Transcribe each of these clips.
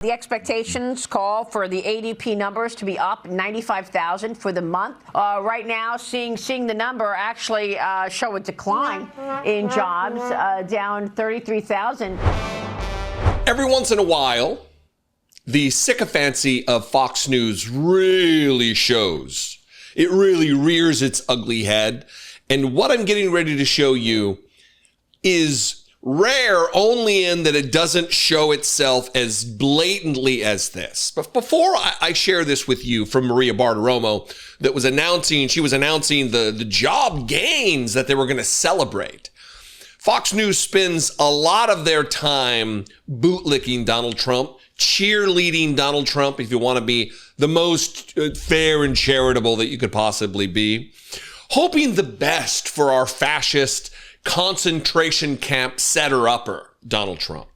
The expectations call for the ADP numbers to be up 95,000 for the month. Right now, seeing the number actually show a decline in jobs, down 33,000. Every once in a while, the sycophancy of Fox News really shows. It really rears its ugly head. And what I'm getting ready to show you is rare only in that it doesn't show itself as blatantly as this. But before I share this with you from Maria Bartiromo, she was announcing the job gains that they were going to celebrate. Fox News spends a lot of their time bootlicking Donald Trump, cheerleading Donald Trump, if you want to be the most fair and charitable that you could possibly be, hoping the best for our fascist concentration camp setter-upper, Donald Trump.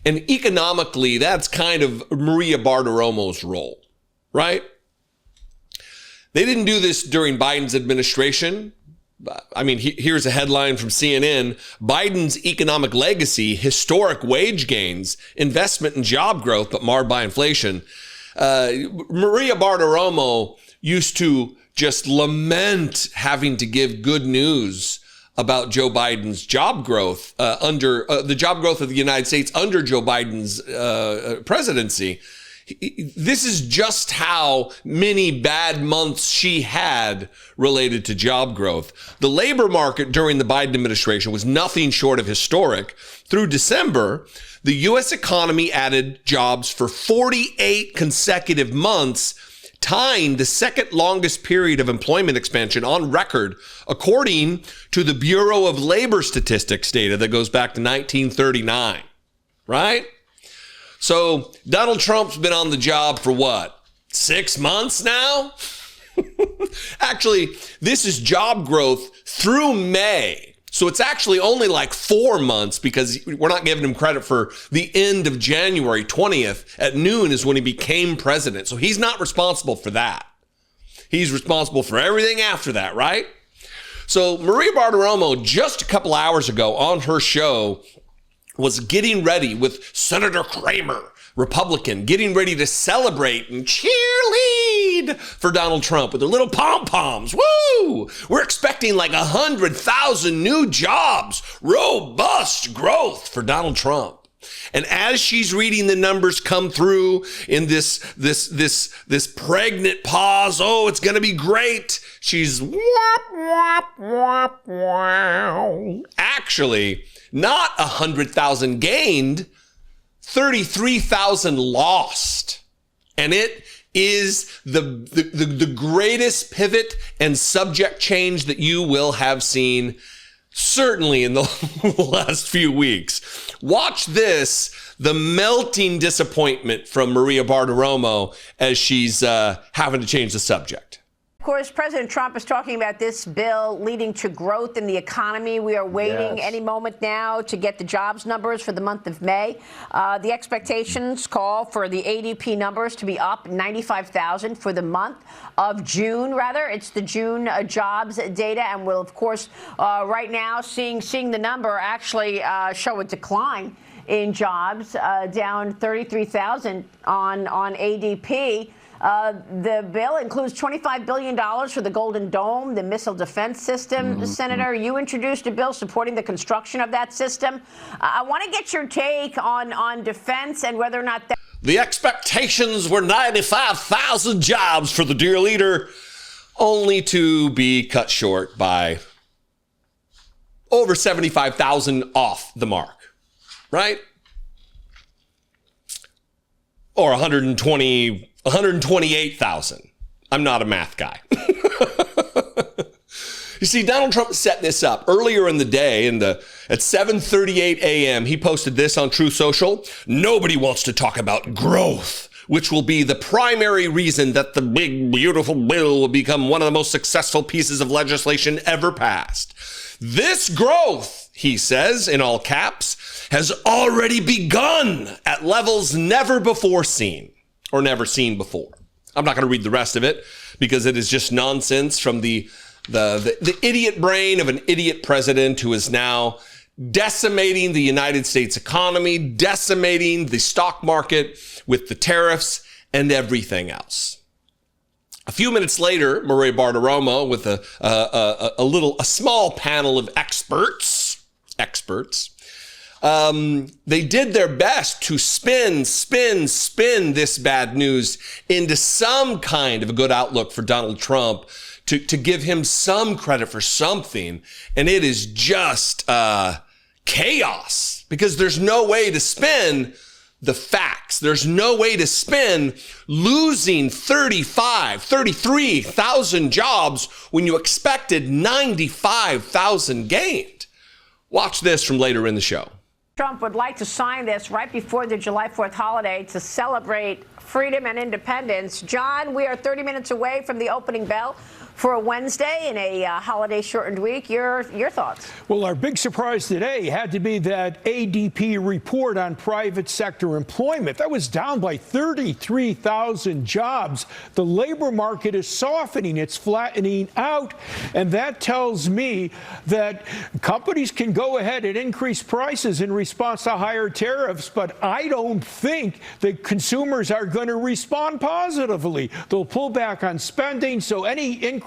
And economically, that's kind of Maria Bartiromo's role, right? They didn't do this during Biden's administration. I mean, here's a headline from CNN. Biden's economic legacy, historic wage gains, investment and job growth, but marred by inflation. Maria Bartiromo used to just lament having to give good news about Joe Biden's job growth under the job growth of the United States under Joe Biden's presidency. This is just how many bad months she had related to job growth. The labor market during the Biden administration was nothing short of historic. Through December, the U.S. economy added jobs for 48 consecutive months, tying the second longest period of employment expansion on record, according to the Bureau of Labor Statistics data that goes back to 1939, right? So Donald Trump's been on the job for what, 6 months now? Actually, this is job growth through May. So it's actually only like 4 months because we're not giving him credit for the end of January 20th at noon is when he became president. So he's not responsible for that. He's responsible for everything after that, right? So Maria Bartiromo just a couple hours ago on her show was getting ready with Senator Kramer, Republican, getting ready to celebrate and cheerlead for Donald Trump with their little pom-poms. Woo! We're expecting like 100,000 new jobs, robust growth for Donald Trump. And as she's reading the numbers come through in this pregnant pause, oh, it's going to be great. She's actually not 100,000 gained, 33,000 lost. And it is the greatest pivot and subject change that you will have seen certainly in the last few weeks. Watch this, the melting disappointment from Maria Bartiromo as she's having to change the subject. Of course, President Trump is talking about this bill leading to growth in the economy. We are waiting any moment now to get the jobs numbers for the month of May. The expectations call for the ADP numbers to be up 95,000 for the month of June, rather. It's the June jobs data. And we'll, of course, right now, seeing the number actually show a decline in jobs, down 33,000 on ADP. The bill includes $25 billion for the Golden Dome, the missile defense system. Senator, you introduced a bill supporting the construction of that system. I want to get your take on defense and whether or not that. The expectations were 95,000 jobs for the dear leader, only to be cut short by over 75,000 off the mark, right? Or 128,000. I'm not a math guy. You see, Donald Trump set this up earlier in the day at 7:38 a.m. He posted this on Truth Social. Nobody wants to talk about growth, which will be the primary reason that the big, beautiful bill will become one of the most successful pieces of legislation ever passed. This growth, he says in all caps, has already begun at levels never before seen. Or never seen before. I'm not going to read the rest of it because it is just nonsense from the idiot brain of an idiot president who is now decimating the United States economy, decimating the stock market with the tariffs and everything else. A few minutes later, Maria Bartiromo with a small panel of experts, they did their best to spin this bad news into some kind of a good outlook for Donald Trump, to give him some credit for something. And it is just chaos, because there's no way to spin the facts. There's no way to spin losing 33,000 jobs when you expected 95,000 gained. Watch this from later in the show. Trump would like to sign this right before the July 4th holiday to celebrate freedom and independence. John, we are 30 minutes away from the opening bell for a Wednesday in a holiday-shortened week. Your thoughts? Well, our big surprise today had to be that ADP report on private sector employment. That was down by 33,000 jobs. The labor market is softening. It's flattening out. And that tells me that companies can go ahead and increase prices in response to higher tariffs, but I don't think that consumers are going to respond positively. They'll pull back on spending, so any increase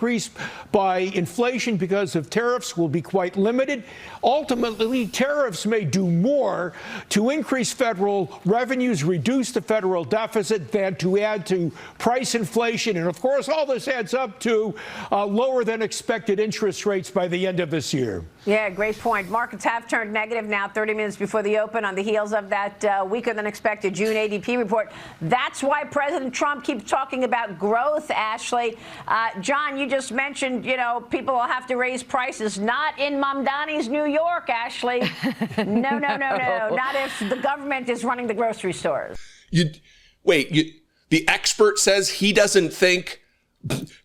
by inflation because of tariffs will be quite limited. Ultimately, tariffs may do more to increase federal revenues, reduce the federal deficit, than to add to price inflation. And of course, all this adds up to lower than expected interest rates by the end of this year. Yeah, great point. Markets have turned negative now 30 minutes before the open on the heels of that weaker than expected June ADP report. That's why President Trump keeps talking about growth, Ashley. John, you just mentioned, people will have to raise prices. Not in Mamdani's New York, Ashley. No. Not if the government is running the grocery stores. The expert says he doesn't think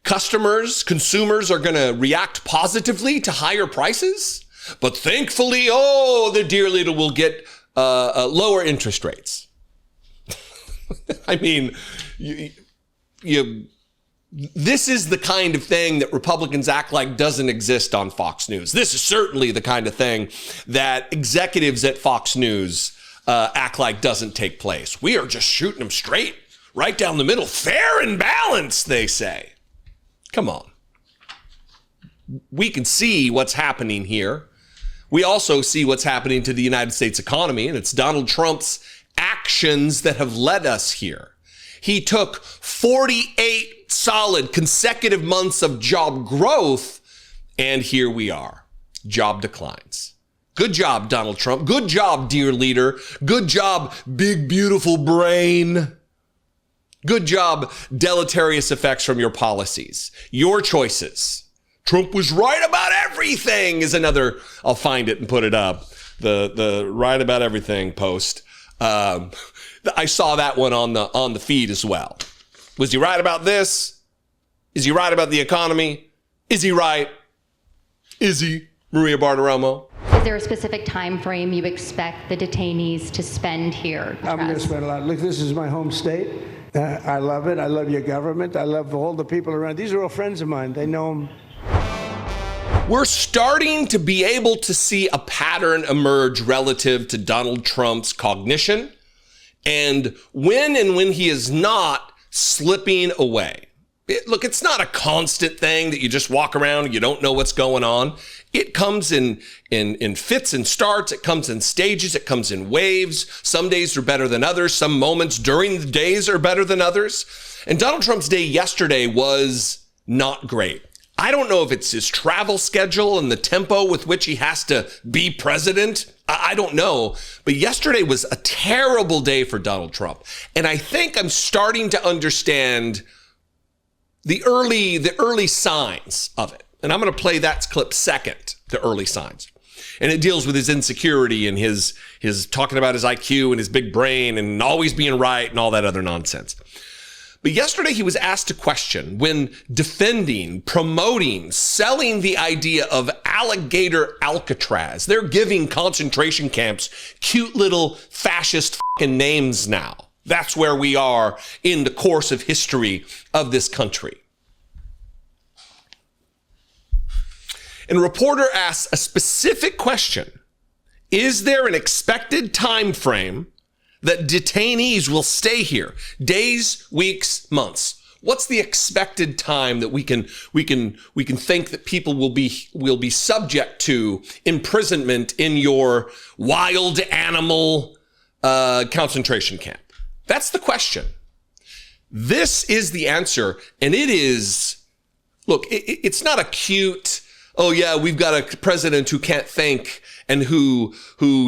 consumers are going to react positively to higher prices, but thankfully, the dear leader will get lower interest rates. I mean, this is the kind of thing that Republicans act like doesn't exist on Fox News. This is certainly the kind of thing that executives at Fox News act like doesn't take place. We are just shooting them straight, right down the middle, fair and balanced, they say. Come on. We can see what's happening here. We also see what's happening to the United States economy, and it's Donald Trump's actions that have led us here. He took 48 solid consecutive months of job growth, and here we are. Job declines. Good job, Donald Trump. Good job, dear leader. Good job, big, beautiful brain. Good job, deleterious effects from your policies. Your choices. Trump was right about everything is another, I'll find it and put it up. The right about everything post. I saw that one on the feed as well. Was he right about this? Is he right about the economy? Is he right? Is he, Maria Bartiromo? Is there a specific time frame you expect the detainees to spend here? I'm going to spend a lot. Look, this is my home state. I love it. I love your government. I love all the people around. These are all friends of mine. They know them. We're starting to be able to see a pattern emerge relative to Donald Trump's cognition and when he is not slipping away. Look, it's not a constant thing that you just walk around and you don't know what's going on. It comes in fits and starts. It comes in stages. It comes in waves. Some days are better than others. Some moments during the days are better than others. And Donald Trump's day yesterday was not great. I don't know if it's his travel schedule and the tempo with which he has to be president. I don't know. But yesterday was a terrible day for Donald Trump. And I think I'm starting to understand the early signs of it. And I'm going to play that clip second, the early signs. And it deals with his insecurity and his talking about his IQ and his big brain and always being right and all that other nonsense. But yesterday he was asked a question when defending, promoting, selling the idea of alligator Alcatraz. They're giving concentration camps cute little fascist fucking names now. That's where we are in the course of history of this country. And a reporter asks a specific question. Is there an expected time frame that detainees will stay here? Days, weeks, months? What's the expected time that we can think that people will be subject to imprisonment in your wild animal concentration camp? That's the question. This is the answer, and it is. Look, it's not a cute. Oh yeah, we've got a president who can't think and who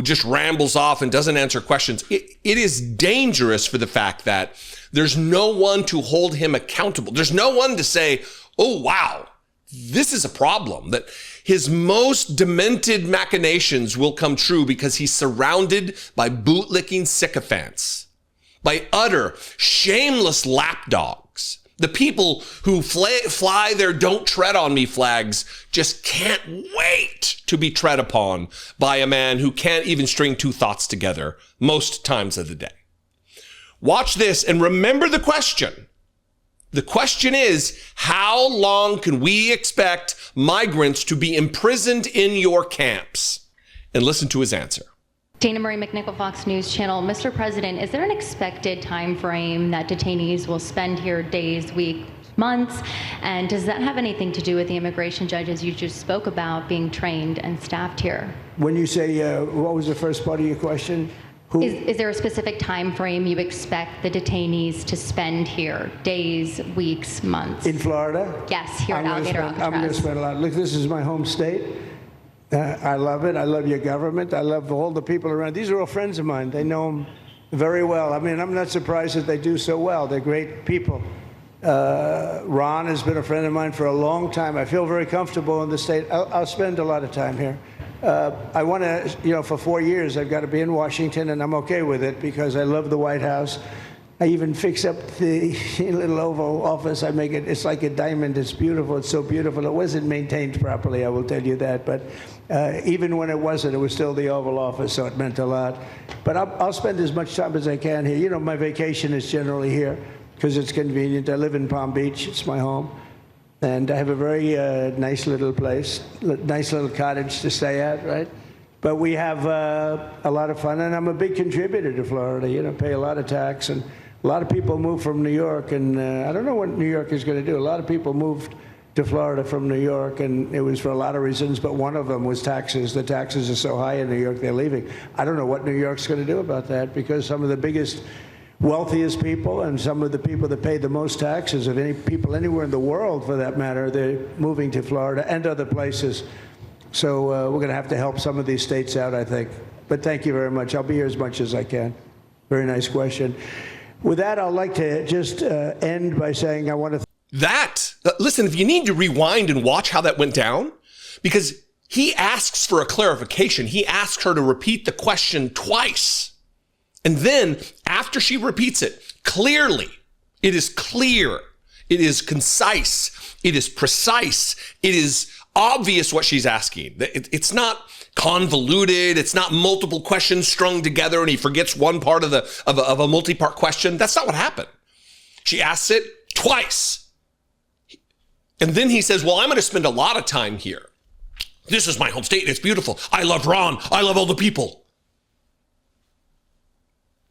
just rambles off and doesn't answer questions. It is dangerous for the fact that there's no one to hold him accountable. There's no one to say, oh, wow, this is a problem, that his most demented machinations will come true because he's surrounded by bootlicking sycophants, by utter shameless lapdogs. The people who fly their "don't tread on me" flags just can't wait to be tread upon by a man who can't even string two thoughts together most times of the day. Watch this and remember the question. The question is, how long can we expect migrants to be imprisoned in your camps? And listen to his answer. Dana Marie McNichol, Fox News Channel. Mr. President, is there an expected time frame that detainees will spend here, days, weeks, months? And does that have anything to do with the immigration judges you just spoke about being trained and staffed here? When you say, what was the first part of your question? Is there a specific time frame you expect the detainees to spend here? Days, weeks, months? In Florida? Yes, here at Alligator Alcatraz. I'm going to spend a lot. Look, this is my home state. I love it. I love your government. I love all the people around. These are all friends of mine. They know them very well. I mean, I'm not surprised that they do so well. They're great people. Ron has been a friend of mine for a long time. I feel very comfortable in the state. I'll spend a lot of time here. I want to, for 4 years, I've got to be in Washington, and I'm okay with it because I love the White House. I even fix up the little Oval Office. I make it, it's like a diamond. It's beautiful. It's so beautiful. It wasn't maintained properly, I will tell you that. But even when it wasn't, it was still the Oval Office, so it meant a lot. But I'll spend as much time as I can here. My vacation is generally here because it's convenient. I live in Palm Beach. It's my home. And I have a very nice little place, nice little cottage to stay at, right? But we have a lot of fun, and I'm a big contributor to Florida, pay a lot of tax. And a lot of people move from New York, and I don't know what New York is going to do. A lot of people moved to Florida from New York, and it was for a lot of reasons, but one of them was taxes. The taxes are so high in New York, they're leaving. I don't know what New York's going to do about that, because some of the biggest, wealthiest people and some of the people that pay the most taxes of any people anywhere in the world, for that matter, they're moving to Florida and other places. So we're going to have to help some of these states out, I think. But thank you very much. I'll be here as much as I can. Very nice question. With that, I'd like to just end by saying I want to... Listen, if you need to rewind and watch how that went down, because he asks for a clarification. He asks her to repeat the question twice. And then after she repeats it, clearly, it is clear, it is concise, it is precise, it is obvious what she's asking. It's not convoluted. It's not multiple questions strung together and he forgets one part of a multi-part question. That's not what happened. She asks it twice. And then he says, well, I'm going to spend a lot of time here. This is my home state. It's beautiful. I love Ron. I love all the people.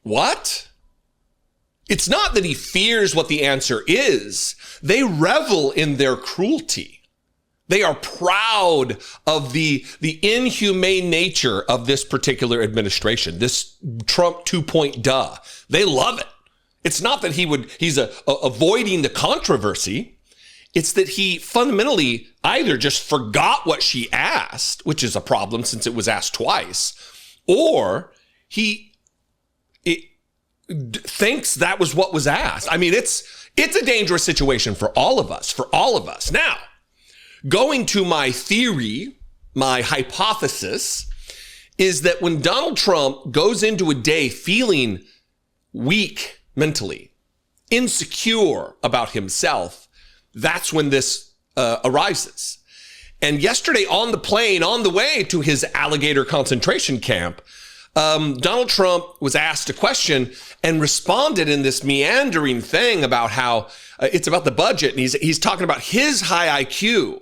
What? It's not that he fears what the answer is. They revel in their cruelty. They are proud of the inhumane nature of this particular administration, this Trump 2.0 duh. They love it. It's not that he's avoiding the controversy. It's that he fundamentally either just forgot what she asked, which is a problem since it was asked twice, or he thinks that was what was asked. I mean, it's a dangerous situation for all of us. Now, going to my theory, my hypothesis is that when Donald Trump goes into a day feeling weak mentally, insecure about himself, that's when this arises. And yesterday on the plane, on the way to his alligator concentration camp, Donald Trump was asked a question and responded in this meandering thing about how it's about the budget. And he's talking about his high IQ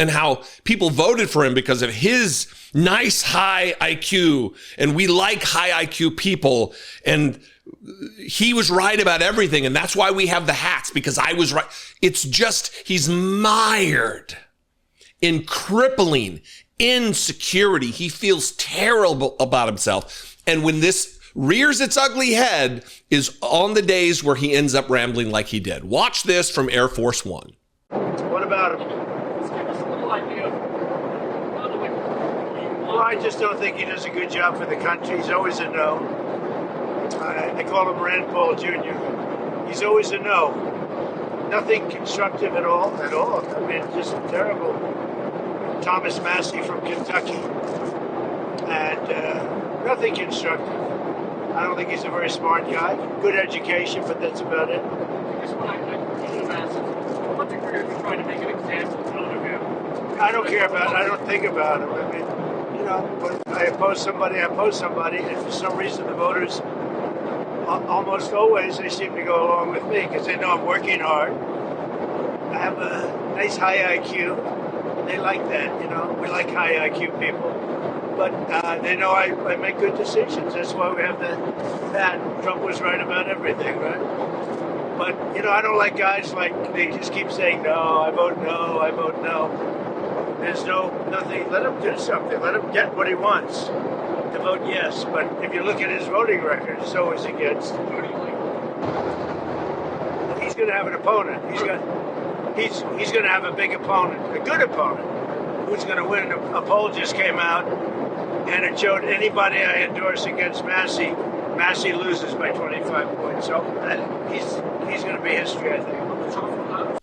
and how people voted for him because of his nice high IQ, and we like high IQ people, and he was right about everything, and that's why we have the hats, because I was right. It's just, he's mired in crippling insecurity. He feels terrible about himself. And when this rears its ugly head is on the days where he ends up rambling like he did. Watch this from Air Force One. What about him? Just give us a little idea of Well, I just don't think he does a good job for the country. He's always a no. I call him Rand Paul Jr. He's always a no. Nothing constructive at all. I mean, just terrible. Thomas Massey from Kentucky. And nothing constructive. I don't think he's a very smart guy. Good education, but that's about it. I guess what I should have asked is, to what degree are you trying to make an example out of him? I don't care about it. I don't think about him. I mean, you know, when I oppose somebody, and for some reason the voters, almost always, they seem to go along with me because they know I'm working hard. I have a nice high IQ. They like that, you know. We like high IQ people. But they know I make good decisions. That's why we have that. Trump was right about everything, right? But, you know, I don't like guys like, they just keep saying, no, I vote no, I vote no. There's nothing. Let him do something. Let him get what he wants to vote yes. But if you look at his voting record, it's always against. Who do you like? He's going to have an opponent. He's going to have a big opponent, a good opponent, who's going to win. A poll just came out, and it showed anybody I endorse against Massey loses by 25 points. So he's going to be history, I think.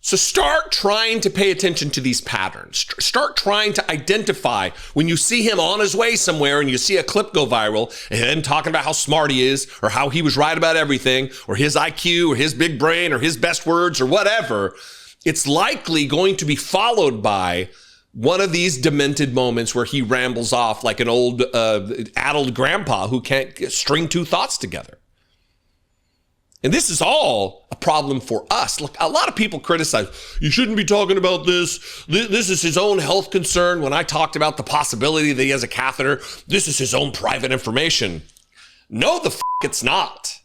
So start trying to pay attention to these patterns. Start trying to identify when you see him on his way somewhere and you see a clip go viral and him talking about how smart he is or how he was right about everything or his IQ or his big brain or his best words or whatever. It's likely going to be followed by one of these demented moments where he rambles off like an old addled grandpa who can't string two thoughts together. And this is all a problem for us. Look, a lot of people criticize, you shouldn't be talking about this. This is his own health concern. When I talked about the possibility that he has a catheter, this is his own private information. No, the it's not.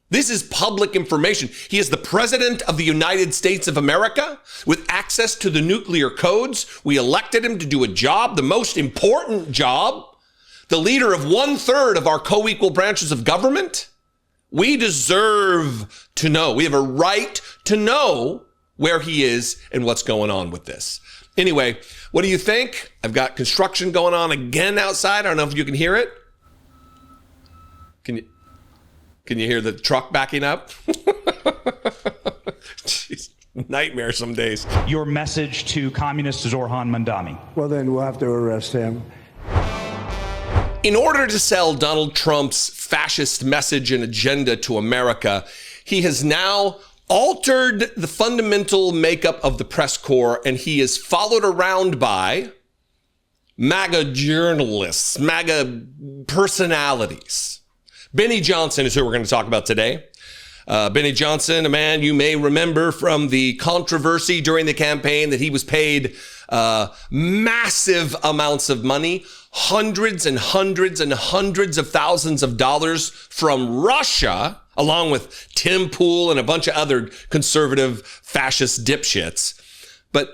This is public information. He is the president of the United States of America with access to the nuclear codes. We elected him to do a job, the most important job, the leader of 1/3 of our co-equal branches of government. We deserve to know. We have a right to know where he is and what's going on with this. Anyway, what do you think? I've got construction going on again outside. I don't know if you can hear it. Can you hear the truck backing up? Jeez, nightmare some days. Your message to communist Zorhan Mandami. Well, then we'll have to arrest him. In order to sell Donald Trump's fascist message and agenda to America, he has now altered the fundamental makeup of the press corps, and he is followed around by MAGA journalists, MAGA personalities. Benny Johnson is who we're going to talk about today. Benny Johnson, a man you may remember from the controversy during the campaign that he was paid massive amounts of money, hundreds and hundreds and hundreds of thousands of dollars from Russia, along with Tim Pool and a bunch of other conservative fascist dipshits. But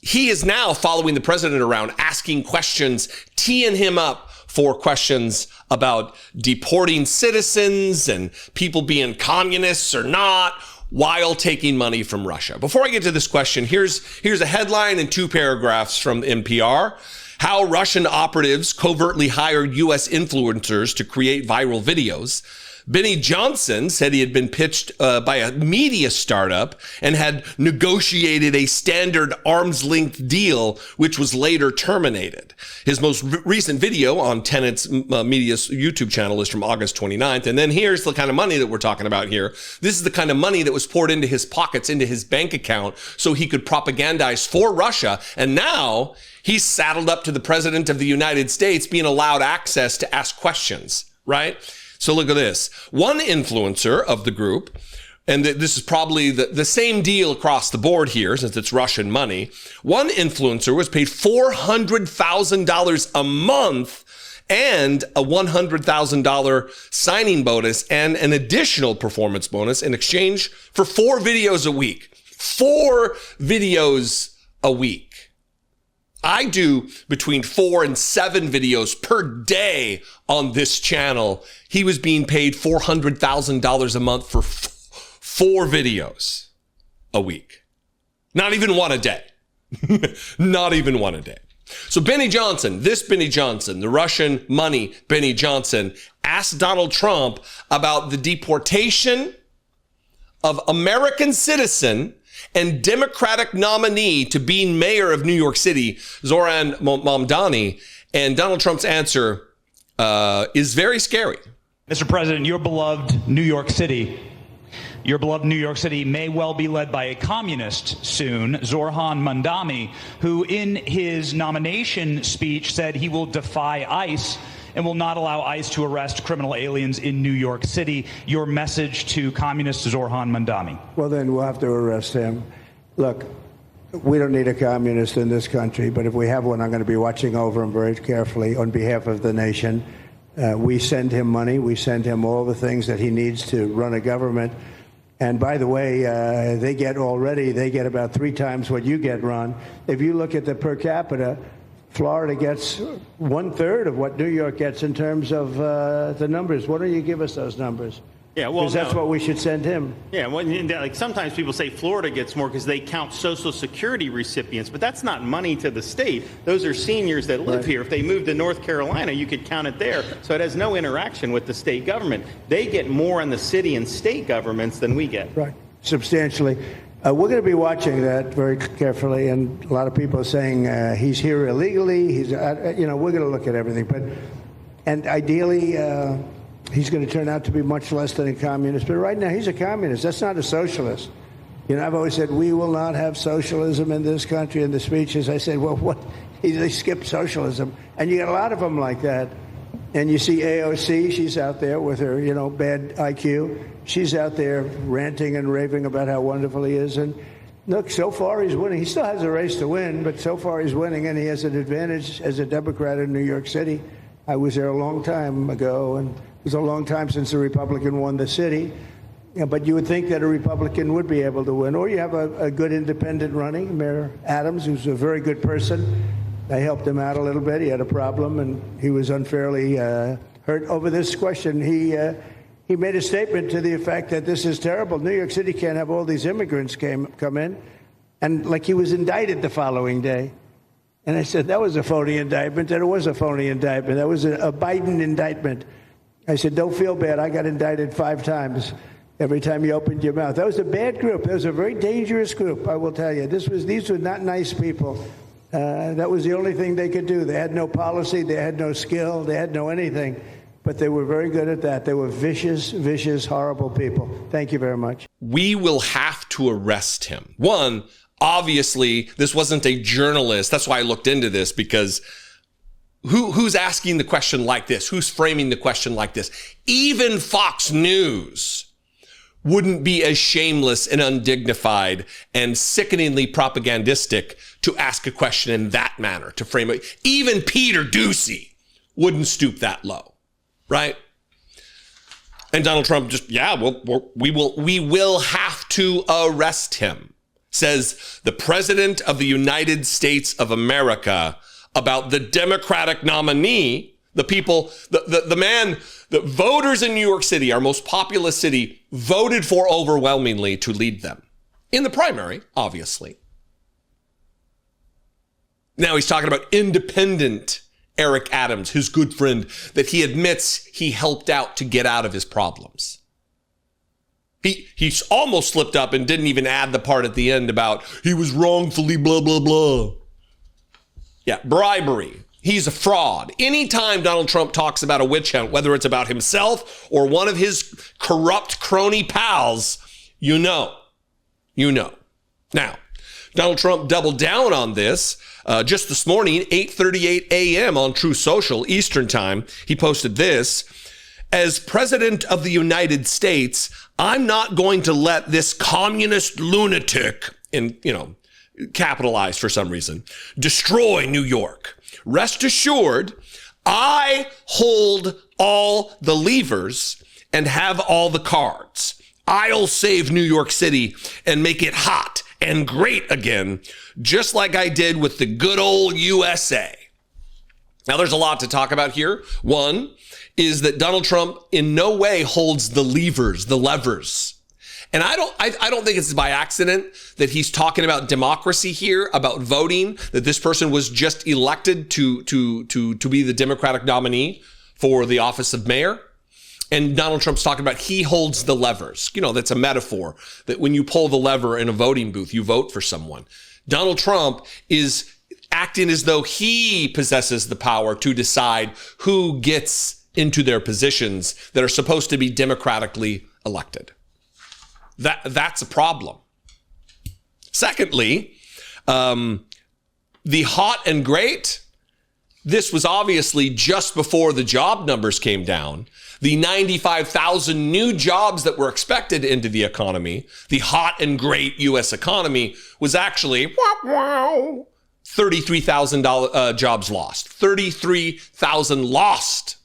he is now following the president around, asking questions, teeing him up for questions about deporting citizens and people being communists or not, while taking money from Russia. Before I get to this question, here's a headline and 2 paragraphs from NPR. How Russian operatives covertly hired U.S. influencers to create viral videos. Benny Johnson said he had been pitched by a media startup and had negotiated a standard arm's length deal, which was later terminated. His most recent video on Tenet's Media's YouTube channel is from August 29th. And then here's the kind of money that we're talking about here. This is the kind of money that was poured into his pockets, into his bank account, so he could propagandize for Russia. And now he's saddled up to the president of the United States, being allowed access to ask questions, right? So look at this. One influencer of the group and this is probably the same deal across the board here since it's Russian money. One influencer was paid $400,000 a month and a $100,000 signing bonus and an additional performance bonus in exchange for 4 videos a week. 4 videos a week. I do between 4 and 7 videos per day on this channel. He was being paid $400,000 a month for 4 videos a week. Not even one a day. Not even one a day. So Benny Johnson, the Russian money Benny Johnson, asked Donald Trump about the deportation of American citizen and Democratic nominee to being mayor of New York City, Zoran Mamdani. And Donald Trump's answer is very scary. Mr. President, your beloved New York City may well be led by a communist soon, Zoran Mamdani, who in his nomination speech said he will defy ICE and will not allow ICE to arrest criminal aliens in New York City. Your message to communist Zoran Mamdani. Well, then we'll have to arrest him. Look, we don't need a communist in this country, but if we have one, I'm going to be watching over him very carefully on behalf of the nation. We send him money. We send him all the things that he needs to run a government. And by the way, they get about 3 times what you get, Ron. If you look at the per capita, Florida gets 1/3 of what New York gets in terms of the numbers. Why don't you give us those numbers? Yeah, well, because that's what we should send him. Yeah, well, like sometimes people say Florida gets more because they count Social Security recipients, but that's not money to the state. Those are seniors that live here. If they moved to North Carolina, you could count it there. So it has no interaction with the state government. They get more on the city and state governments than we get. Right, substantially. We're going to be watching that very carefully, and a lot of people are saying he's here illegally. We're going to look at everything, and ideally. He's going to turn out to be much less than a communist. But right now, he's a communist. That's not a socialist. I've always said, we will not have socialism in this country. In the speeches, I said, well, what? They skipped socialism. And you got a lot of them like that. And you see AOC, she's out there with her, bad IQ. She's out there ranting and raving about how wonderful he is. And look, so far he's winning. He still has a race to win, but so far he's winning, and he has an advantage as a Democrat in New York City. I was there a long time ago, and it was a long time since a Republican won the city. But you would think that a Republican would be able to win. Or you have a good independent running, Mayor Adams, who's a very good person. I helped him out a little bit. He had a problem, and he was unfairly hurt over this question. He made a statement to the effect that this is terrible. New York City can't have all these immigrants come in. And like he was indicted the following day. And I said, that was a phony indictment. And it was a phony indictment. That was a Biden indictment. I said, don't feel bad. I got indicted 5 times every time you opened your mouth. That was a bad group. That was a very dangerous group, I will tell you. These were not nice people. That was the only thing they could do. They had no policy. They had no skill. They had no anything. But they were very good at that. They were vicious, vicious, horrible people. Thank you very much. We will have to arrest him. One, obviously, this wasn't a journalist. That's why I looked into this, because who's asking the question like this? Who's framing the question like this? Even Fox News wouldn't be as shameless and undignified and sickeningly propagandistic to ask a question in that manner, to frame it. Even Peter Doocy wouldn't stoop that low, right? And Donald Trump just, we will have to arrest him, says the President of the United States of America about the Democratic nominee, the man that voters in New York City, our most populous city, voted for overwhelmingly to lead them in the primary, obviously. Now he's talking about independent Eric Adams, his good friend that he admits he helped out to get out of his problems. He almost slipped up and didn't even add the part at the end about he was wrongfully blah, blah, blah. Yeah, bribery. He's a fraud. Anytime Donald Trump talks about a witch hunt, whether it's about himself or one of his corrupt crony pals, you know. Now, Donald Trump doubled down on this just this morning, 8:38 a.m. on True Social, Eastern Time. He posted this. as president of the United States, I'm not going to let this communist lunatic, capitalized for some reason, destroy New York. Rest assured, I hold all the levers and have all the cards. I'll save New York City and make it hot and great again, just like I did with the good old USA. Now, there's a lot to talk about here. One is that Donald Trump in no way holds the levers. And I don't think it's by accident that he's talking about democracy here, about voting, that this person was just elected to be the Democratic nominee for the office of mayor. And Donald Trump's talking about he holds the levers. That's a metaphor that when you pull the lever in a voting booth, you vote for someone. Donald Trump is acting as though he possesses the power to decide who gets into their positions that are supposed to be democratically elected. That's a problem. Secondly, the hot and great, this was obviously just before the job numbers came down. The 95,000 new jobs that were expected into the economy, the hot and great U.S. economy, was actually 33,000 jobs lost. 33,000 lost,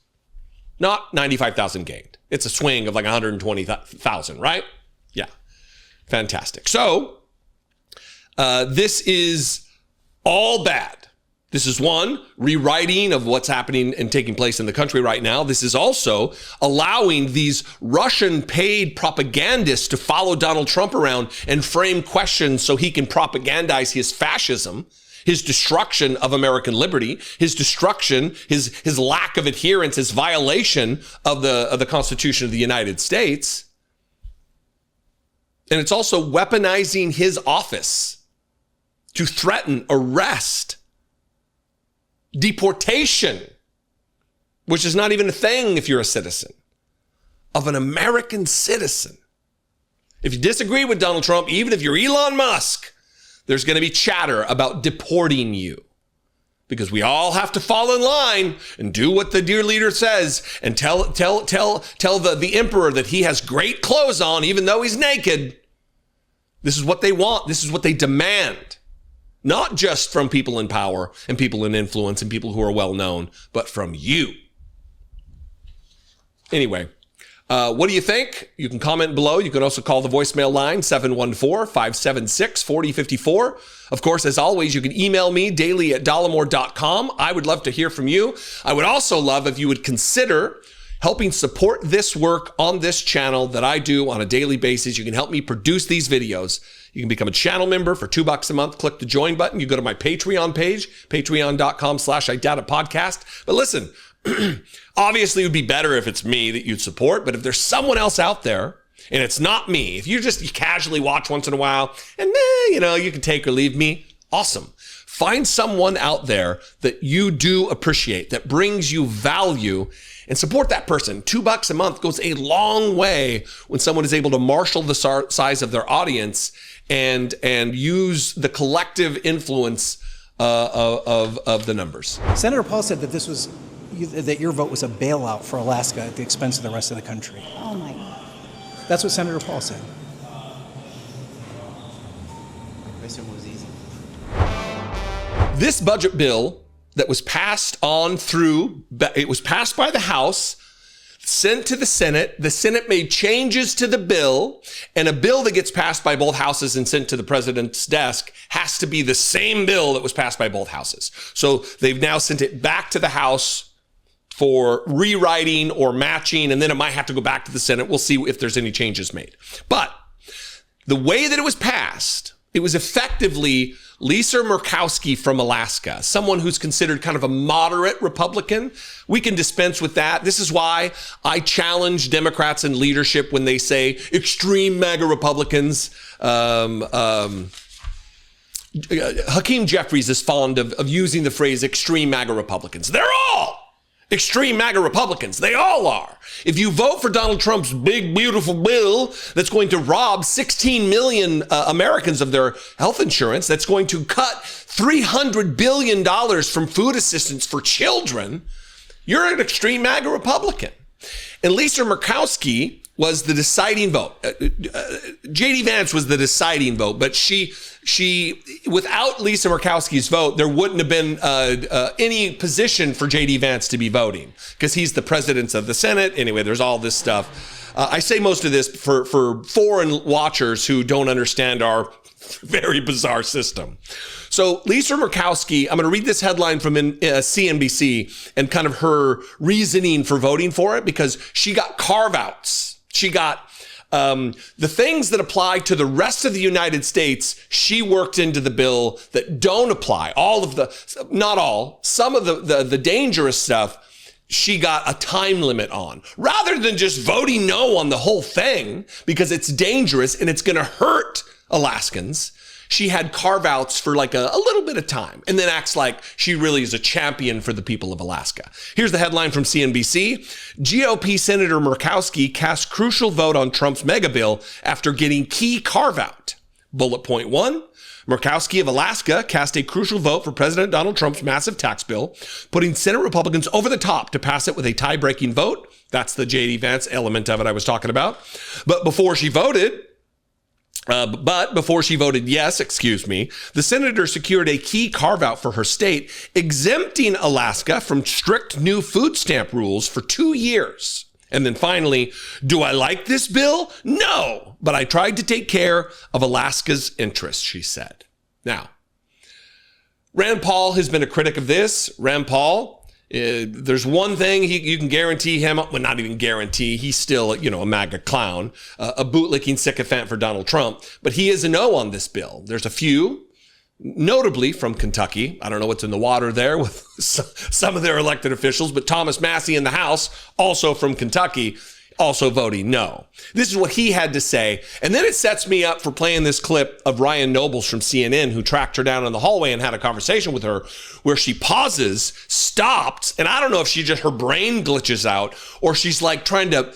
not 95,000 gained. It's a swing of like 120,000, right? Yeah, fantastic. So this is all bad. This is one, rewriting of what's happening and taking place in the country right now. This is also allowing these Russian-paid propagandists to follow Donald Trump around and frame questions so he can propagandize his fascism, his destruction of American liberty, his destruction, his lack of adherence, his violation of the Constitution of the United States. And it's also weaponizing his office to threaten arrest, deportation, which is not even a thing if you're a citizen, of an American citizen. If you disagree with Donald Trump, even if you're Elon Musk, there's going to be chatter about deporting you, because we all have to fall in line and do what the dear leader says and tell the emperor that he has great clothes on, even though he's naked. This is what they want. This is what they demand. Not just from people in power and people in influence and people who are well known, but from you. Anyway, what do you think? You can comment below. You can also call the voicemail line, 714-576-4054. Of course, as always, you can email me daily@dollemore.com. I would love to hear from you. I would also love if you would consider helping support this work on this channel that I do on a daily basis. You can help me produce these videos. You can become a channel member for $2 a month. Click the join button. You go to my Patreon page, patreon.com/iDataPodcast. But listen, obviously it would be better if it's me that you'd support. But if there's someone else out there and it's not me, if you casually watch once in a while and you can take or leave me, awesome. Find someone out there that you do appreciate, that brings you value, and support that person. $2 a month goes a long way when someone is able to marshal the size of their audience and use the collective influence of the numbers. Senator Paul said that that your vote was a bailout for Alaska at the expense of the rest of the country. Oh my God. That's what Senator Paul said. This budget bill that was passed it was passed by the House, sent to the Senate. The Senate made changes to the bill, and a bill that gets passed by both houses and sent to the president's desk has to be the same bill that was passed by both houses. So they've now sent it back to the House for rewriting or matching, and then it might have to go back to the Senate. We'll see if there's any changes made. But the way that it was passed, it was effectively Lisa Murkowski from Alaska, someone who's considered kind of a moderate Republican. We can dispense with that. This is why I challenge Democrats in leadership when they say extreme MAGA Republicans. Hakeem Jeffries is fond of using the phrase extreme MAGA Republicans. They're all extreme MAGA Republicans. They all are. If you vote for Donald Trump's big, beautiful bill that's going to rob 16 million Americans of their health insurance, that's going to cut $300 billion from food assistance for children, you're an extreme MAGA Republican. And Lisa Murkowski was the deciding vote. J.D. Vance was the deciding vote, but she without Lisa Murkowski's vote, there wouldn't have been any position for J.D. Vance to be voting because he's the president of the Senate. Anyway, there's all this stuff. I say most of this for foreign watchers who don't understand our very bizarre system. So Lisa Murkowski, I'm going to read this headline from CNBC and kind of her reasoning for voting for it, because she got carve-outs. She got the things that apply to the rest of the United States, she worked into the bill that don't apply. Not all, some of the dangerous stuff, she got a time limit on. Rather than just voting no on the whole thing because it's dangerous and it's going to hurt Alaskans, she had carve-outs for like a little bit of time and then acts like she really is a champion for the people of Alaska. Here's the headline from CNBC. GOP Senator Murkowski cast crucial vote on Trump's mega bill after getting key carve-out. Bullet point 1. Murkowski of Alaska cast a crucial vote for President Donald Trump's massive tax bill, putting Senate Republicans over the top to pass it with a tie-breaking vote. That's the J.D. Vance element of it I was talking about. But before she voted yes, the senator secured a key carve-out for her state, exempting Alaska from strict new food stamp rules for 2 years. And then finally, do I like this bill? No, but I tried to take care of Alaska's interests, she said. Now, Rand Paul has been a critic of this. Rand Paul, there's one thing you can guarantee him, well, not even guarantee, he's still, a MAGA clown, a bootlicking sycophant for Donald Trump, but he is a no on this bill. There's a few, notably from Kentucky. I don't know what's in the water there with some of their elected officials, but Thomas Massie in the House, also from Kentucky, also voting no. This is what he had to say. And then it sets me up for playing this clip of Ryan Nobles from CNN, who tracked her down in the hallway and had a conversation with her where she pauses, stopped, and I don't know if her brain glitches out or she's like trying to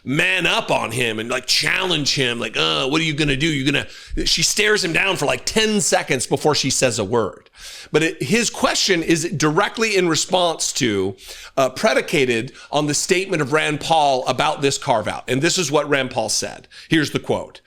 man up on him and challenge him. What are you going to do? She stares him down for 10 seconds before she says a word. But his question is directly in response to, predicated on the statement of Rand Paul about this carve-out. And this is what Rand Paul said. Here's the quote.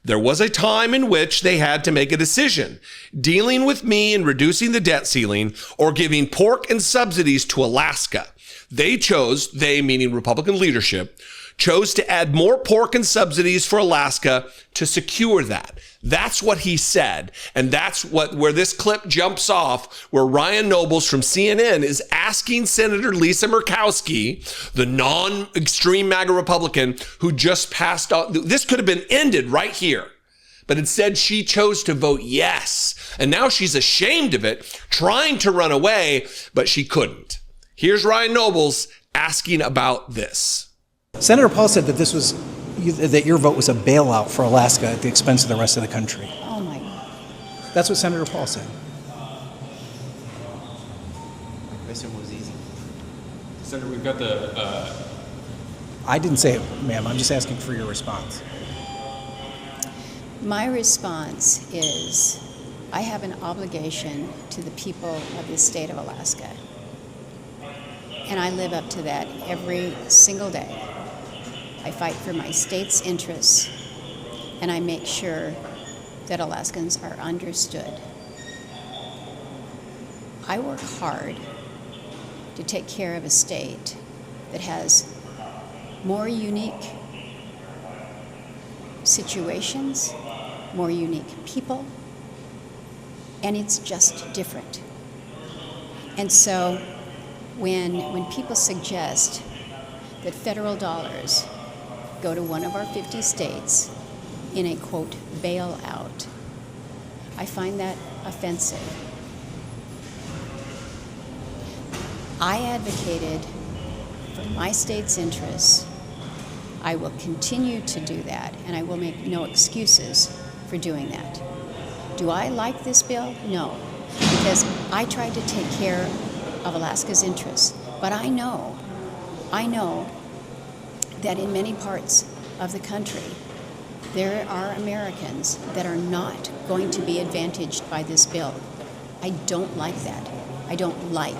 There was a time in which they had to make a decision, dealing with me and reducing the debt ceiling or giving pork and subsidies to Alaska. They meaning Republican leadership, chose to add more pork and subsidies for Alaska to secure that. That's what he said. And that's where this clip jumps off, where Ryan Nobles from CNN is asking Senator Lisa Murkowski, the non-extreme MAGA Republican who just passed on. This could have been ended right here. But instead, she chose to vote yes. And now she's ashamed of it, trying to run away, but she couldn't. Here's Ryan Nobles asking about this. Senator Paul said that your vote was a bailout for Alaska at the expense of the rest of the country. Oh my God. That's what Senator Paul said. Question was easy. Senator, we've got the... I didn't say it, ma'am. I'm just asking for your response. My response is I have an obligation to the people of the state of Alaska. And I live up to that every single day. I fight for my state's interests, and I make sure that Alaskans are understood. I work hard to take care of a state that has more unique situations, more unique people, and it's just different. And so when people suggest that federal dollars go to one of our 50 states in a, quote, bailout, I find that offensive. I advocated for my state's interests. I will continue to do that, and I will make no excuses for doing that. Do I like this bill? No, because I tried to take care of Alaska's interests. But I know that in many parts of the country, there are Americans that are not going to be advantaged by this bill. I don't like that. I don't like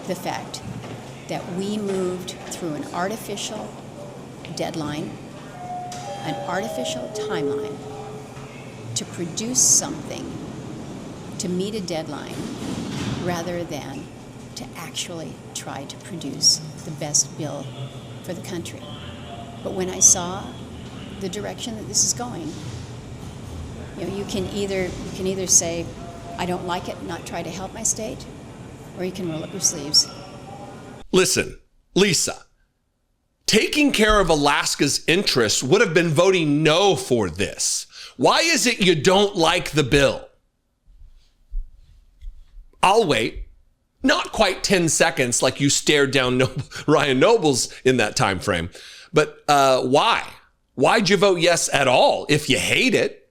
the fact that we moved through an artificial deadline, an artificial timeline to produce something, to meet a deadline, rather than to actually try to produce the best bill for the country. But when I saw the direction that this is going, you know, you can either say, I don't like it, not try to help my state, or you can roll up your sleeves. Listen, Lisa, taking care of Alaska's interests would have been voting no for this. Why is it you don't like the bill? I'll wait. Not quite 10 seconds like you stared down Ryan Nobles in that time frame. But why? Why'd you vote yes at all if you hate it?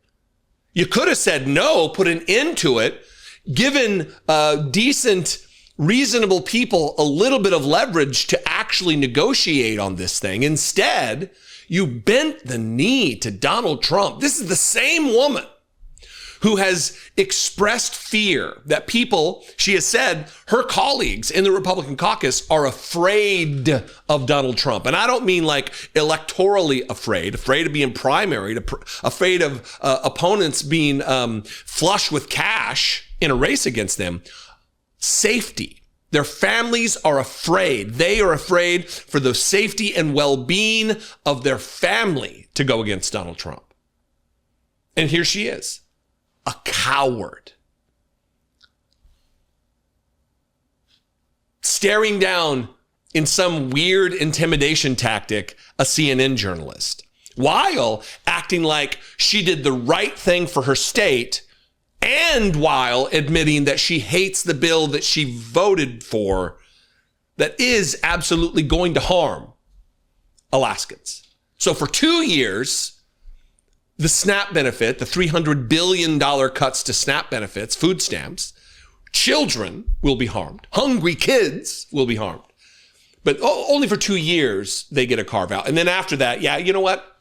You could have said no, put an end to it, given decent, reasonable people a little bit of leverage to actually negotiate on this thing. Instead, you bent the knee to Donald Trump. This is the same woman who has expressed fear that people, she has said, her colleagues in the Republican caucus are afraid of Donald Trump. And I don't mean like electorally afraid of being primaried, afraid of opponents being flush with cash in a race against them. Safety. Their families are afraid. They are afraid for the safety and well-being of their family to go against Donald Trump. And here she is. A coward. Staring down in some weird intimidation tactic a CNN journalist, while acting like she did the right thing for her state, and while admitting that she hates the bill that she voted for that is absolutely going to harm Alaskans. So for 2 years, the SNAP benefit, the $300 billion cuts to SNAP benefits, food stamps, children will be harmed. Hungry kids will be harmed. But only for 2 years, they get a carve out. And then after that, yeah, you know what?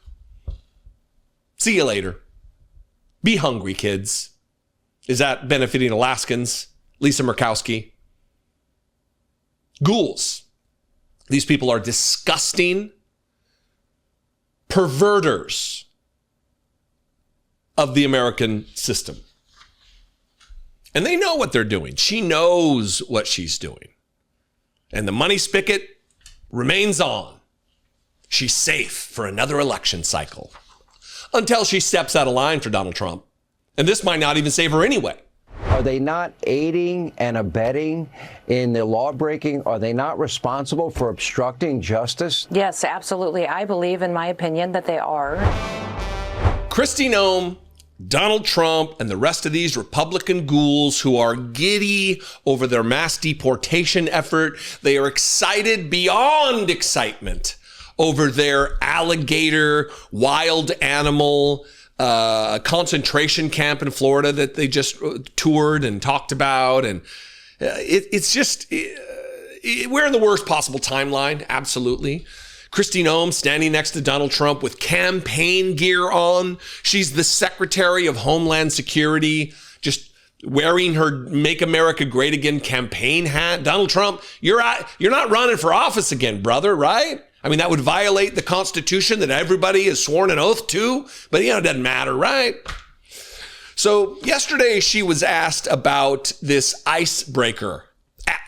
See you later. Be hungry, kids. Is that benefiting Alaskans? Lisa Murkowski? Ghouls. These people are disgusting perverters of the American system. And they know what they're doing. She knows what she's doing. And the money spigot remains on. She's safe for another election cycle until she steps out of line for Donald Trump. And this might not even save her anyway. Are they not aiding and abetting in the law breaking? Are they not responsible for obstructing justice? Yes, absolutely. I believe, in my opinion, that they are. Kristi Noem, Donald Trump, and the rest of these Republican ghouls who are giddy over their mass deportation effort. They are excited beyond excitement over their alligator, wild animal, concentration camp in Florida that they just toured and talked about. And it's just, we're in the worst possible timeline. Absolutely. Kristi Noem standing next to Donald Trump with campaign gear on. She's the Secretary of Homeland Security, just wearing her Make America Great Again campaign hat. Donald Trump, you're not running for office again, brother, right? I mean, that would violate the Constitution that everybody has sworn an oath to, but it doesn't matter, right? So yesterday she was asked about this icebreaker,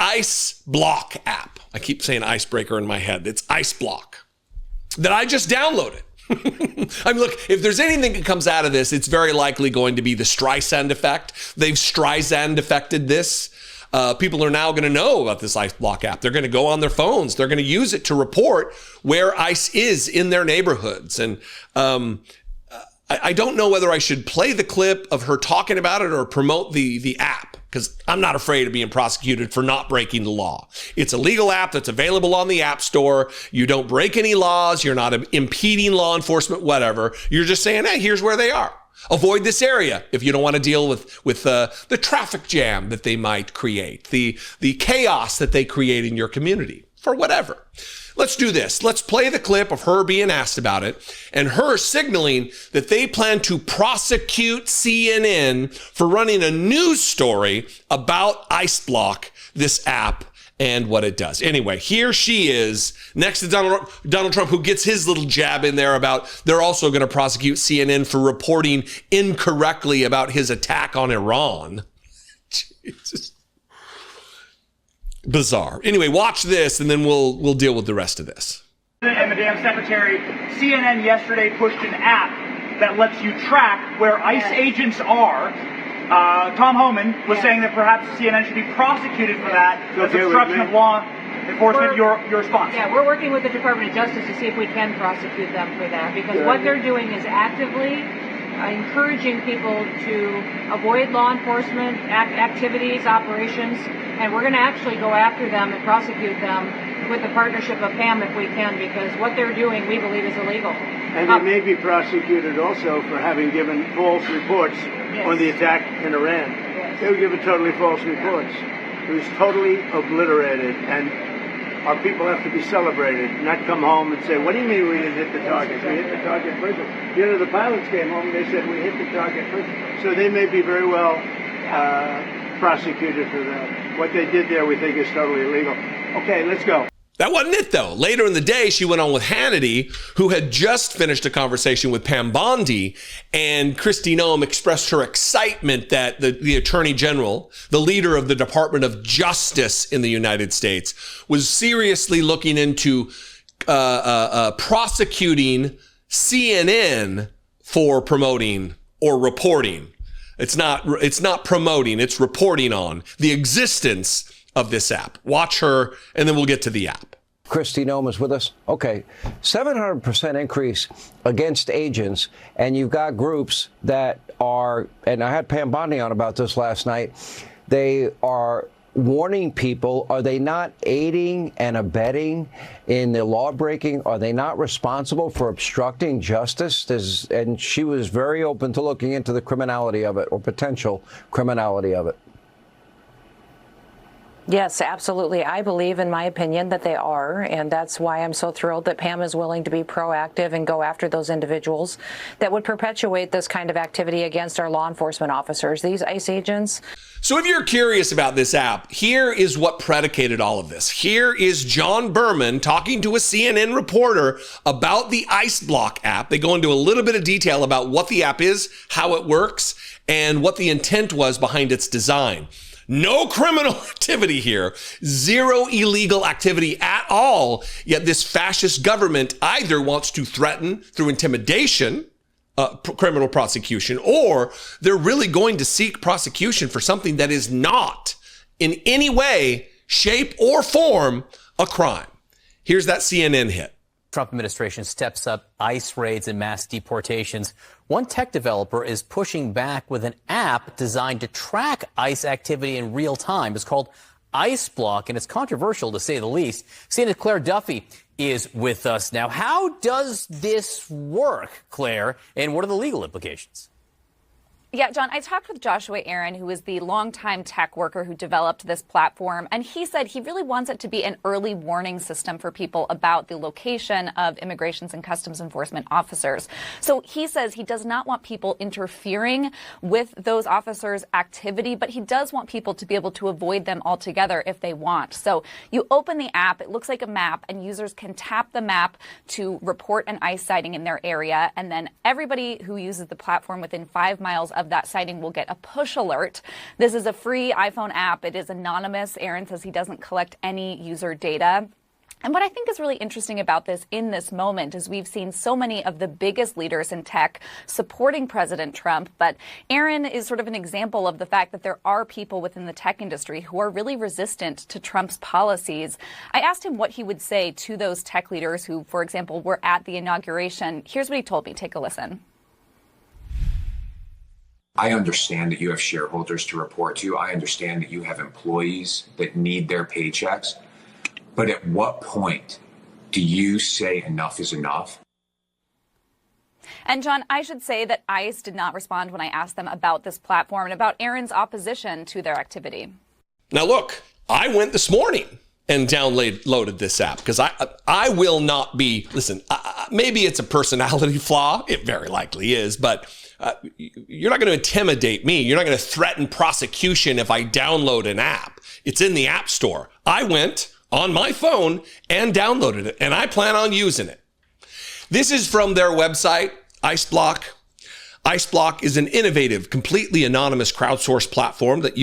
ice block app. I keep saying icebreaker in my head. It's ice block that I just downloaded. I mean, look, if there's anything that comes out of this, it's very likely going to be the Streisand effect. They've Streisand affected this. People are now going to know about this ice block app. They're going to go on their phones. They're going to use it to report where ICE is in their neighborhoods. And I don't know whether I should play the clip of her talking about it or promote the app, because I'm not afraid of being prosecuted for not breaking the law. It's a legal app that's available on the App Store. You don't break any laws. You're not impeding law enforcement, whatever. You're just saying, hey, here's where they are. Avoid this area if you don't want to deal with the traffic jam that they might create, the chaos that they create in your community, for whatever. Let's do this. Let's play the clip of her being asked about it and her signaling that they plan to prosecute CNN for running a news story about IceBlock, this app, and what it does. Anyway, here she is next to Donald Trump, who gets his little jab in there about they're also going to prosecute CNN for reporting incorrectly about his attack on Iran. Jesus. Bizarre. Anyway, watch this, and then we'll deal with the rest of this. And Madam Secretary, CNN yesterday pushed an app that lets you track where ICE agents are. Tom Homan was saying that perhaps CNN should be prosecuted for that. That's obstruction of law enforcement. Your response? Yeah, we're working with the Department of Justice to see if we can prosecute them for that, because what they're doing is actively encouraging people to avoid law enforcement activities, operations, and we're going to actually go after them and prosecute them with the partnership of PAM if we can, because what they're doing we believe is illegal. And they may be prosecuted also for having given false reports on the attack in Iran. Yes. They were given totally false reports. It was totally obliterated, and our people have to be celebrated, not come home and say, what do you mean we didn't hit the target? We hit the target first. You know, the pilots came home and they said we hit the target first. So they may be very well prosecuted for that. What they did there we think is totally illegal. Okay, let's go. That wasn't it, though. Later in the day, she went on with Hannity, who had just finished a conversation with Pam Bondi, and Kristi Noem expressed her excitement that the Attorney General, the leader of the Department of Justice in the United States, was seriously looking into prosecuting CNN for promoting or reporting. It's not promoting, it's reporting on the existence of this app. Watch her, and then we'll get to the app. Kristi Noem is with us. Okay, 700% increase against agents, and you've got groups that are, and I had Pam Bondi on about this last night, they are warning people, are they not aiding and abetting in the law breaking? Are they not responsible for obstructing justice? And she was very open to looking into the criminality of it, or potential criminality of it. Yes, absolutely. I believe, in my opinion, that they are. And that's why I'm so thrilled that Pam is willing to be proactive and go after those individuals that would perpetuate this kind of activity against our law enforcement officers, these ICE agents. So if you're curious about this app, here is what predicated all of this. Here is John Berman talking to a CNN reporter about the ICE Block app. They go into a little bit of detail about what the app is, how it works, and what the intent was behind its design. No criminal activity here, zero illegal activity at all. Yet this fascist government either wants to threaten through intimidation, criminal prosecution, or they're really going to seek prosecution for something that is not in any way, shape, or form a crime. Here's that CNN hit. Trump administration steps up ICE raids and mass deportations. One tech developer is pushing back with an app designed to track ICE activity in real time. It's called ICE Block, and it's controversial to say the least. CNN's Claire Duffy is with us now. How does this work, Claire, and what are the legal implications? Yeah, John, I talked with Joshua Aaron, who is the longtime tech worker who developed this platform, and he said he really wants it to be an early warning system for people about the location of Immigrations and Customs Enforcement officers. So he says he does not want people interfering with those officers' activity, but he does want people to be able to avoid them altogether if they want. So you open the app, it looks like a map, and users can tap the map to report an ICE sighting in their area, and then everybody who uses the platform within 5 miles of that sighting will get a push alert. This is a free iPhone app. It is anonymous. Aaron says he doesn't collect any user data. And what I think is really interesting about this in this moment is we've seen so many of the biggest leaders in tech supporting President Trump. But Aaron is sort of an example of the fact that there are people within the tech industry who are really resistant to Trump's policies. I asked him what he would say to those tech leaders who, for example, were at the inauguration. Here's what he told me. Take a listen. I understand that you have shareholders to report to. I understand that you have employees that need their paychecks. But at what point do you say enough is enough? And John, I should say that ICE did not respond when I asked them about this platform and about Aaron's opposition to their activity. Now look, I went this morning and downloaded this app, because I will not be, listen, maybe it's a personality flaw. It very likely is, but you're not going to intimidate me. You're not going to threaten prosecution if I download an app. It's in the App Store. I went on my phone and downloaded it, and I plan on using it. This is from their website, IceBlock. IceBlock is an innovative, completely anonymous crowdsourced platform that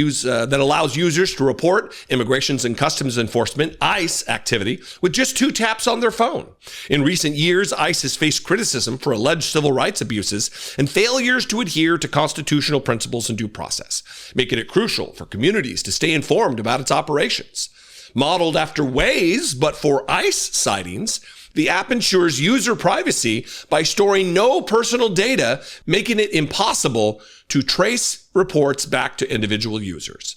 allows users to report Immigrations and Customs Enforcement, ICE, activity with just 2 taps on their phone. In recent years, ICE has faced criticism for alleged civil rights abuses and failures to adhere to constitutional principles and due process, making it crucial for communities to stay informed about its operations. Modeled after Waze, but for ICE sightings, the app ensures user privacy by storing no personal data, making it impossible to trace reports back to individual users.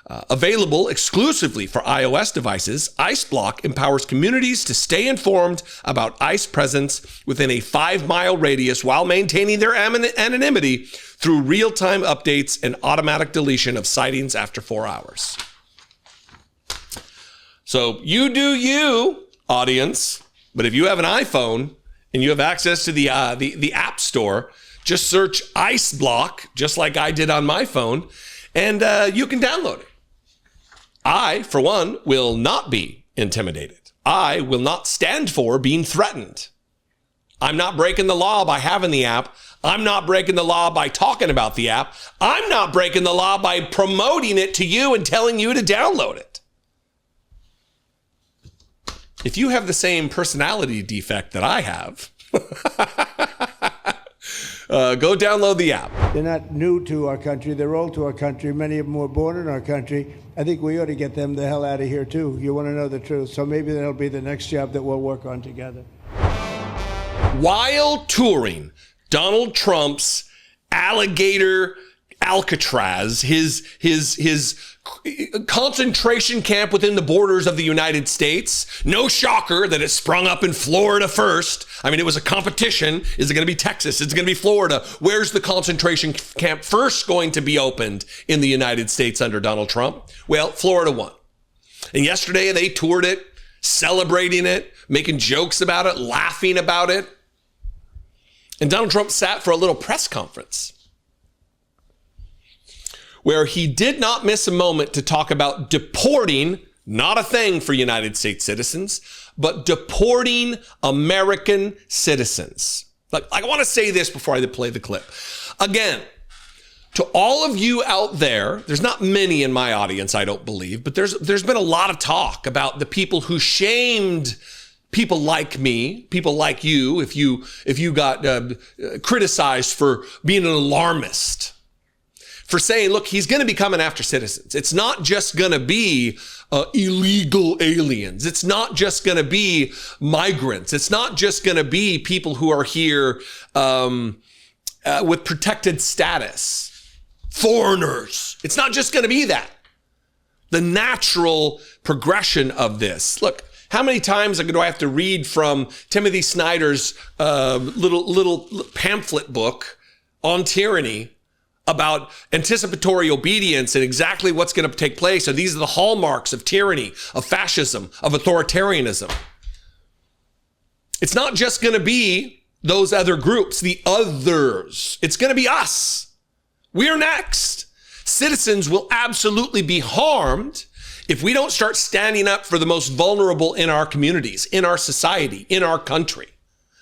Available exclusively for iOS devices, IceBlock empowers communities to stay informed about ICE presence within a 5-mile radius while maintaining their anonymity through real-time updates and automatic deletion of sightings after 4 hours. So you do you, audience. But if you have an iPhone and you have access to the App Store, just search IceBlock, just like I did on my phone, and you can download it. I, for one, will not be intimidated. I will not stand for being threatened. I'm not breaking the law by having the app. I'm not breaking the law by talking about the app. I'm not breaking the law by promoting it to you and telling you to download it. If you have the same personality defect that I have, go download the app. They're not new to our country. They're old to our country. Many of them were born in our country. I think we ought to get them the hell out of here, too. You want to know the truth. So maybe that'll be the next job that we'll work on together. While touring Donald Trump's alligator Alcatraz, his concentration camp within the borders of the United States. No shocker that it sprung up in Florida first. I mean, it was a competition. Is it going to be Texas? Is it going to be Florida? Where's the concentration camp first going to be opened in the United States under Donald Trump? Well, Florida won. And yesterday they toured it, celebrating it, making jokes about it, laughing about it. And Donald Trump sat for a little press conference where he did not miss a moment to talk about deporting, not a thing for United States citizens, but deporting American citizens. Like, I want to say this before I play the clip. Again, to all of you out there, there's not many in my audience, I don't believe, but there's been a lot of talk about the people who shamed people like me, people like you, if you got criticized for being an alarmist, for saying, look, he's going to be coming after citizens. It's not just going to be illegal aliens. It's not just going to be migrants. It's not just going to be people who are here with protected status, foreigners. It's not just going to be that. The natural progression of this. Look, how many times do I have to read from Timothy Snyder's little pamphlet book on tyranny about anticipatory obedience and exactly what's going to take place? So these are the hallmarks of tyranny, of fascism, of authoritarianism. It's not just going to be those other groups, the others. It's going to be us. We're next. Citizens will absolutely be harmed if we don't start standing up for the most vulnerable in our communities, in our society, in our country.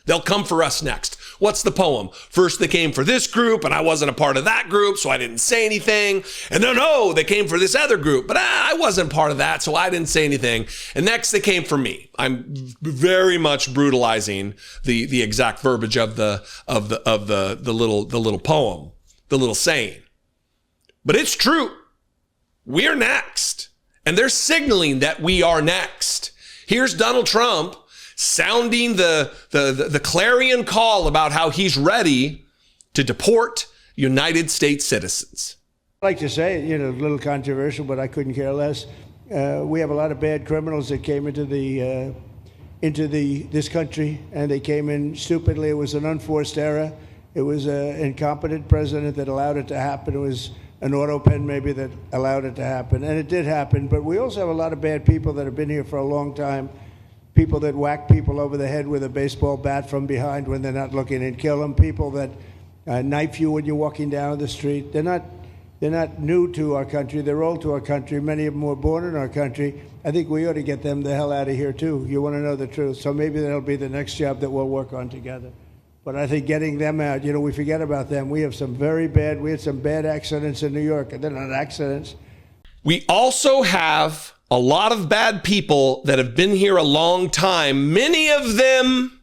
They'll come for us next. What's the poem? First they came for this group, and I wasn't a part of that group, so I didn't say anything. And no, they came for this other group, but I wasn't part of that, so I didn't say anything. And next they came for me. I'm very much brutalizing the exact verbiage of the little poem, the little saying. But it's true. We're next. And they're signaling that we are next. Here's Donald Trump sounding the clarion call about how he's ready to deport United States citizens. I'd like to say, a little controversial, but I couldn't care less. We have a lot of bad criminals that came into this country, and they came in stupidly. It was an unforced error. It was an incompetent president that allowed it to happen. It was an auto pen maybe that allowed it to happen. And it did happen. But we also have a lot of bad people that have been here for a long time. People that whack people over the head with a baseball bat from behind when they're not looking and kill them. People that knife you when you're walking down the street. They're not new to our country. They're old to our country. Many of them were born in our country. I think we ought to get them the hell out of here, too. You want to know the truth. So maybe that'll be the next job that we'll work on together. But I think getting them out, we forget about them. We had some bad accidents in New York, and they're not accidents. We also have a lot of bad people that have been here a long time. Many of them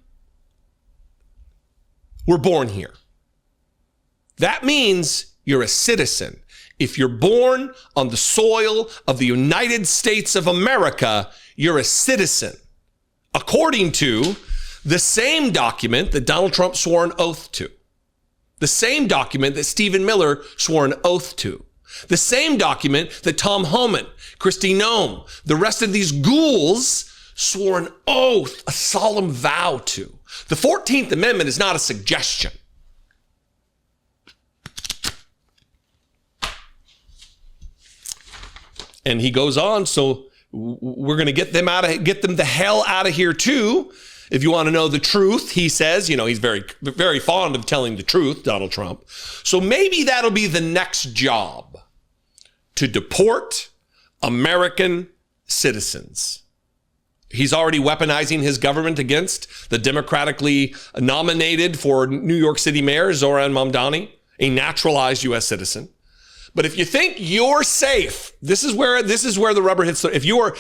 were born here. That means you're a citizen. If you're born on the soil of the United States of America, you're a citizen. According to the same document that Donald Trump swore an oath to. The same document that Stephen Miller swore an oath to. The same document that Tom Homan, Kristi Noem, the rest of these ghouls swore an oath, a solemn vow to. The 14th Amendment is not a suggestion. And he goes on, so we're going to get them the hell out of here too. If you want to know the truth, he says, he's very, very fond of telling the truth, Donald Trump. So maybe that'll be the next job, to deport American citizens. He's already weaponizing his government against the democratically nominated for New York City Mayor, Zoran Mamdani, a naturalized U.S. citizen. But if you think you're safe, this is where the rubber hits. If you are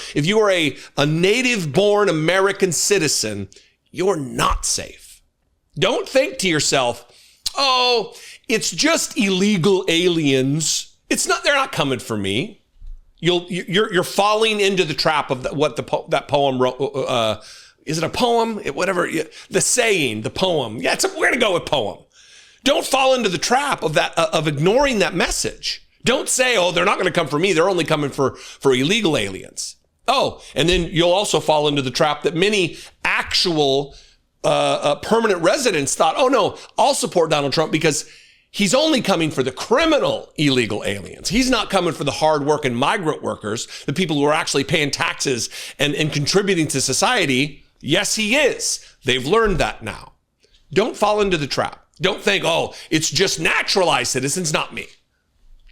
a native-born American citizen, you're not safe. Don't think to yourself, oh, it's just illegal aliens. They're not coming for me. You're falling into the trap of that poem wrote. Is it a poem? Whatever. The saying, the poem. Yeah, we're gonna go with poem. Don't fall into the trap of ignoring that message. Don't say, oh, they're not going to come for me. They're only coming for illegal aliens. Oh, and then you'll also fall into the trap that many actual permanent residents thought, oh, no, I'll support Donald Trump because he's only coming for the criminal illegal aliens. He's not coming for the hard-working migrant workers, the people who are actually paying taxes and contributing to society. Yes, he is. They've learned that now. Don't fall into the trap. Don't think, oh, it's just naturalized citizens, not me.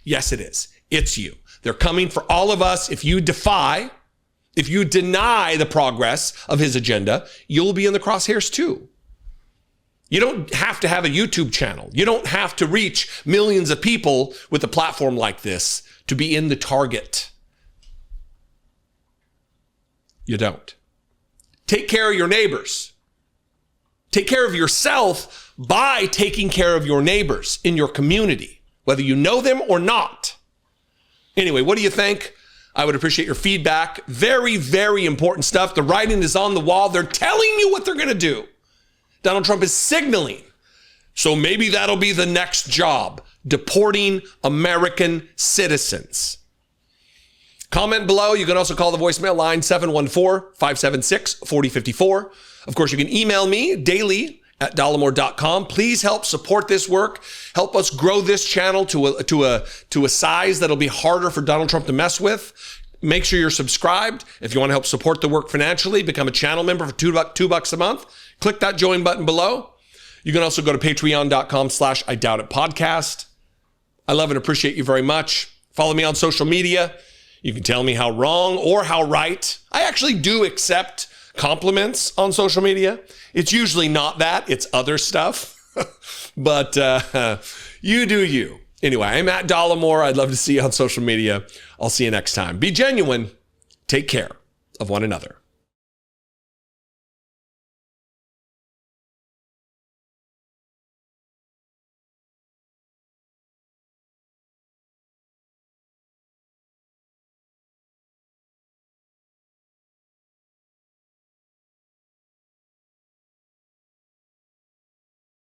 Yes, it is. It's you. They're coming for all of us. If you deny the progress of his agenda, you'll be in the crosshairs too. You don't have to have a YouTube channel. You don't have to reach millions of people with a platform like this to be in the target. You don't. Take care of your neighbors. Take care of yourself by taking care of your neighbors in your community, whether you know them or not. Anyway, what do you think? I would appreciate your feedback. Very, very important stuff. The writing is on the wall. They're telling you what they're going to do. Donald Trump is signaling. So maybe that'll be the next job, deporting American citizens. Comment below. You can also call the voicemail line 714-576-4054. Of course, you can email me daily at Dollemore.com. Please help support this work. Help us grow this channel to a size that'll be harder for Donald Trump to mess with. Make sure you're subscribed. If you want to help support the work financially, become a channel member for $2 a month. Click that join button below. You can also go to patreon.com/IDoubtItPodcast. I love and appreciate you very much. Follow me on social media. You can tell me how wrong or how right. I actually do accept compliments on social media. It's usually not that, it's other stuff. But you do you. Anyway, I'm at Dollemore. I'd love to see you on social media. I'll see you next time. Be genuine. Take care of one another.